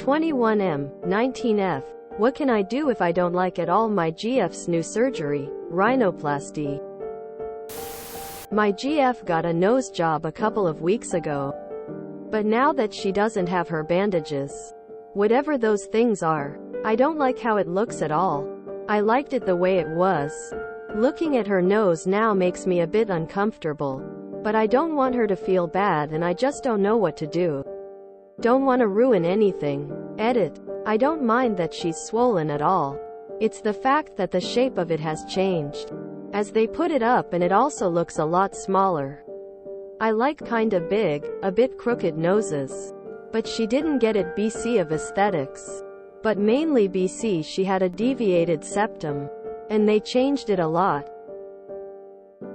21M, 19F. What can I do if I don't like at all my GF's new surgery, rhinoplasty? My GF got a nose job a couple of weeks ago. But now that she doesn't have her bandages, whatever those things are, I don't like how it looks at all. I liked it the way it was. Looking at her nose now makes me a bit uncomfortable. But I don't want her to feel bad and I just don't know what to do. Don't want to ruin anything. Edit. I don't mind that she's swollen at all. It's the fact that the shape of it has changed. As they put it up and it also looks a lot smaller. I like kinda big, a bit crooked noses. But she didn't get it BC of aesthetics. But mainly BC she had a deviated septum. And they changed it a lot.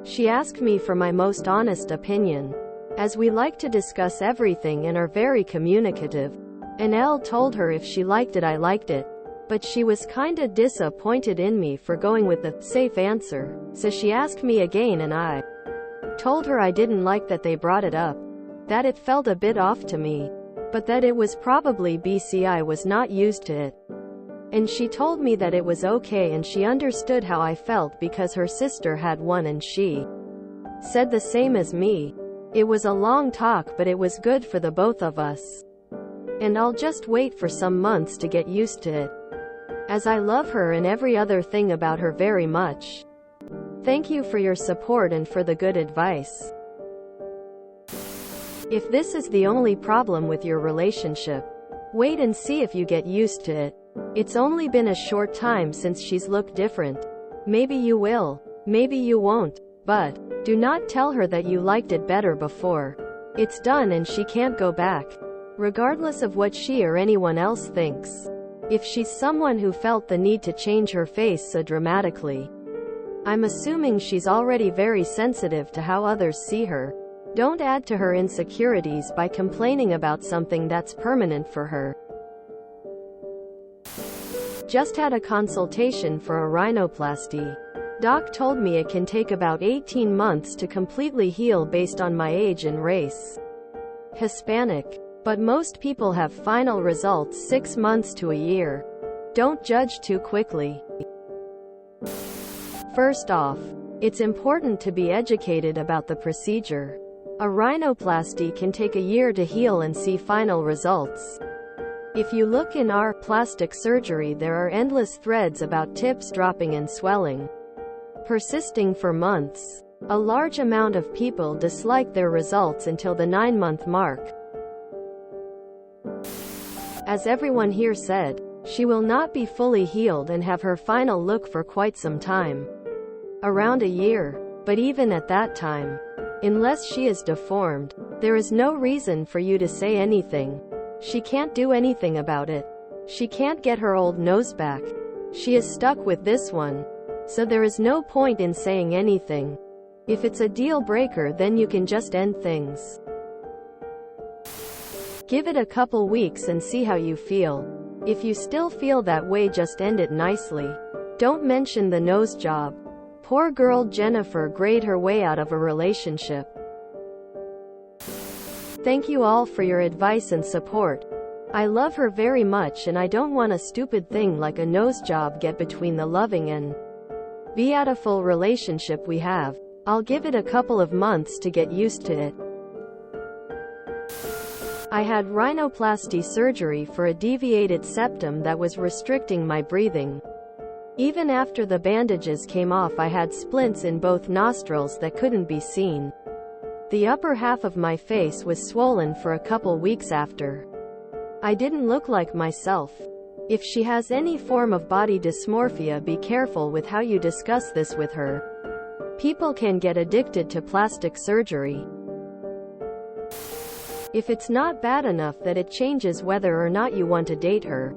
She asked me for my most honest opinion. As we like to discuss everything and are very communicative. And Elle told her if she liked it I liked it. But she was kinda disappointed in me for going with the safe answer. So she asked me again and I told her I didn't like that they brought it up. That it felt a bit off to me. But that it was probably BCI was not used to it. And she told me that it was okay and she understood how I felt because her sister had one and she said the same as me. It was a long talk but it was good for the both of us. And I'll just wait for some months to get used to it. As I love her and every other thing about her very much. Thank you for your support and for the good advice. If this is the only problem with your relationship, wait and see if you get used to it. It's only been a short time since she's looked different. Maybe you will, maybe you won't, but do not tell her that you liked it better before. It's done and she can't go back. Regardless of what she or anyone else thinks. If she's someone who felt the need to change her face so dramatically, I'm assuming she's already very sensitive to how others see her. Don't add to her insecurities by complaining about something that's permanent for her. Just had a consultation for a rhinoplasty. Doc told me it can take about 18 months to completely heal based on my age and race. Hispanic. But most people have final results 6 months to a year. Don't judge too quickly. First off, it's important to be educated about the procedure. A rhinoplasty can take a year to heal and see final results. If you look in our plastic surgery, there are endless threads about tips dropping and swelling, persisting for months. A large amount of people dislike their results until the 9-month mark. As everyone here said, she will not be fully healed and have her final look for quite some time. Around a year. But even at that time, unless she is deformed, there is no reason for you to say anything. She can't do anything about it. She can't get her old nose back. She is stuck with this one. So there is no point in saying anything. If it's a deal breaker, then you can just end things. Give it a couple weeks and see how you feel. If you still feel that way, just end it nicely. Don't mention the nose job. Poor girl Jennifer grayed her way out of a relationship. Thank you all for your advice and support. I love her very much and I don't want a stupid thing like a nose job get between the loving and beautiful relationship we have. I'll give it a couple of months to get used to it. I had rhinoplasty surgery for a deviated septum that was restricting my breathing. Even after the bandages came off, I had splints in both nostrils that couldn't be seen. The upper half of my face was swollen for a couple weeks after. I didn't look like myself. If she has any form of body dysmorphia, be careful with how you discuss this with her. People can get addicted to plastic surgery. If it's not bad enough that it changes whether or not you want to date her,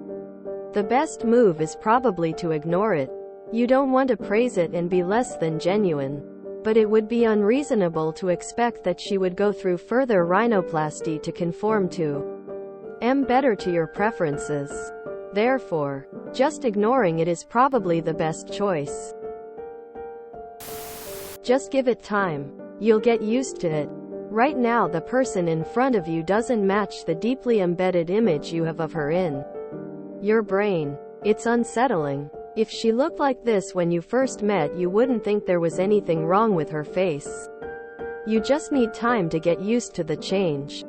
the best move is probably to ignore it. You don't want to praise it and be less than genuine. But it would be unreasonable to expect that she would go through further rhinoplasty to conform to better to your preferences. Therefore, just ignoring it is probably the best choice. Just give it time. You'll get used to it. Right now the person in front of you doesn't match the deeply embedded image you have of her in your brain. It's unsettling. If she looked like this when you first met, you wouldn't think there was anything wrong with her face. You just need time to get used to the change.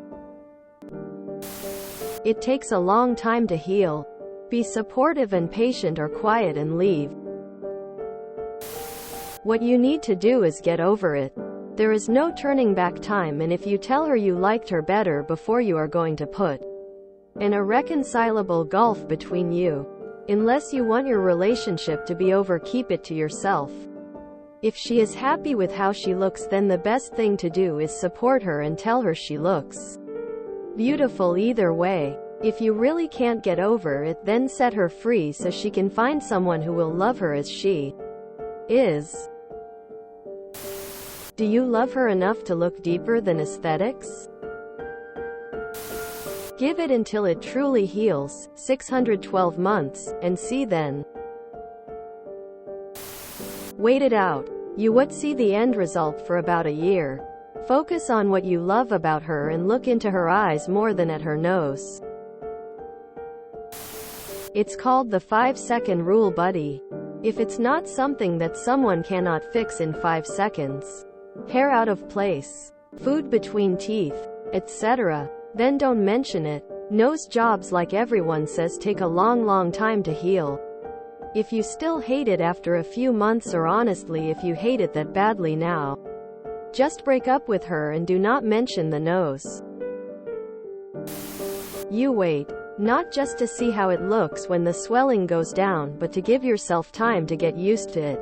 It takes a long time to heal. Be supportive and patient, or quiet and leave. What you need to do is get over it. There is no turning back time, and if you tell her you liked her better before, you are going to put an irreconcilable gulf between you. Unless you want your relationship to be over, keep it to yourself. If she is happy with how she looks, then the best thing to do is support her and tell her she looks beautiful either way. If you really can't get over it, then set her free so she can find someone who will love her as she is. Do you love her enough to look deeper than aesthetics? Give it until it truly heals, 612 months, and see then. Wait it out. You would see the end result for about a year. Focus on what you love about her and look into her eyes more than at her nose. It's called the 5-second rule, buddy. If it's not something that someone cannot fix in 5 seconds, hair out of place, food between teeth, etc., then don't mention it. Nose jobs, like everyone says, take a long time to heal. If you still hate it after a few months, or honestly if you hate it that badly now, just break up with her and do not mention the nose. You wait. Not just to see how it looks when the swelling goes down, but to give yourself time to get used to it.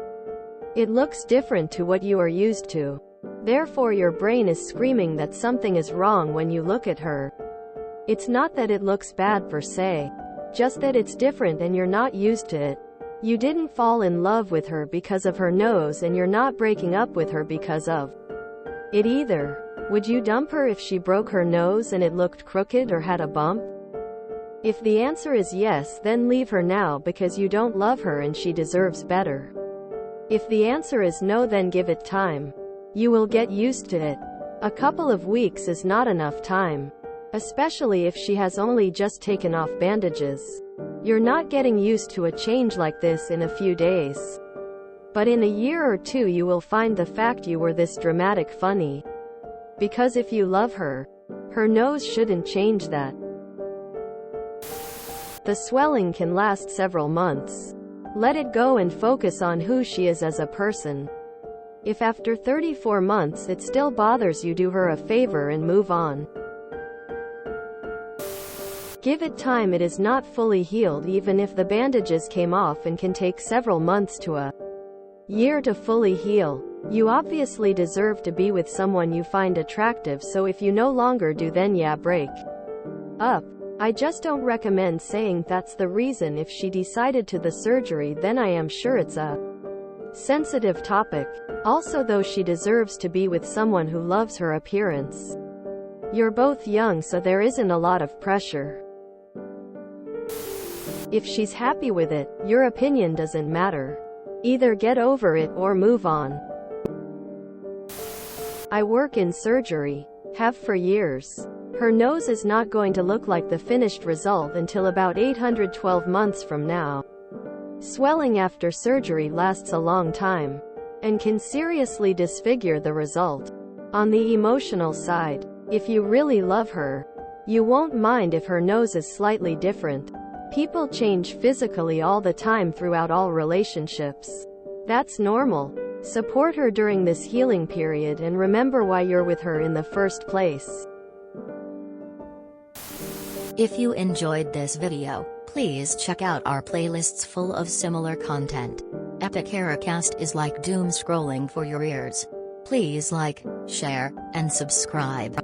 It looks different to what you are used to. Therefore your brain is screaming that something is wrong when you look at her. It's not that it looks bad per se, just that it's different and you're not used to it. You didn't fall in love with her because of her nose, and you're not breaking up with her because of it either. Would you dump her if she broke her nose and it looked crooked or had a bump? If the answer is yes, then leave her now because you don't love her and she deserves better. If the answer is no, then give it time. You will get used to it. A couple of weeks is not enough time, especially if she has only just taken off bandages. You're not getting used to a change like this in a few days. But in a year or two you will find the fact you were this dramatic funny. Because if you love her, her nose shouldn't change that. The swelling can last several months. Let it go and focus on who she is as a person. If after 34 months it still bothers you, do her a favor and move on. Give it time. It is not fully healed even if the bandages came off, and can take several months to a year to fully heal. You obviously deserve to be with someone you find attractive, so if you no longer do, then yeah, break up. I just don't recommend saying that's the reason. If she decided to the surgery, then I am sure it's a sensitive topic. Also, though, she deserves to be with someone who loves her appearance. You're both young, so there isn't a lot of pressure. If she's happy with it, your opinion doesn't matter. Either get over it or move on. I work in surgery. Have for years. Her nose is not going to look like the finished result until about 812 months from now. Swelling after surgery lasts a long time, and can seriously disfigure the result. On the emotional side, if you really love her, you won't mind if her nose is slightly different. People change physically all the time throughout all relationships. That's normal. Support her during this healing period and remember why you're with her in the first place. If you enjoyed this video, please check out our playlists full of similar content. Epic Haircast is like doom scrolling for your ears. Please like, share, and subscribe.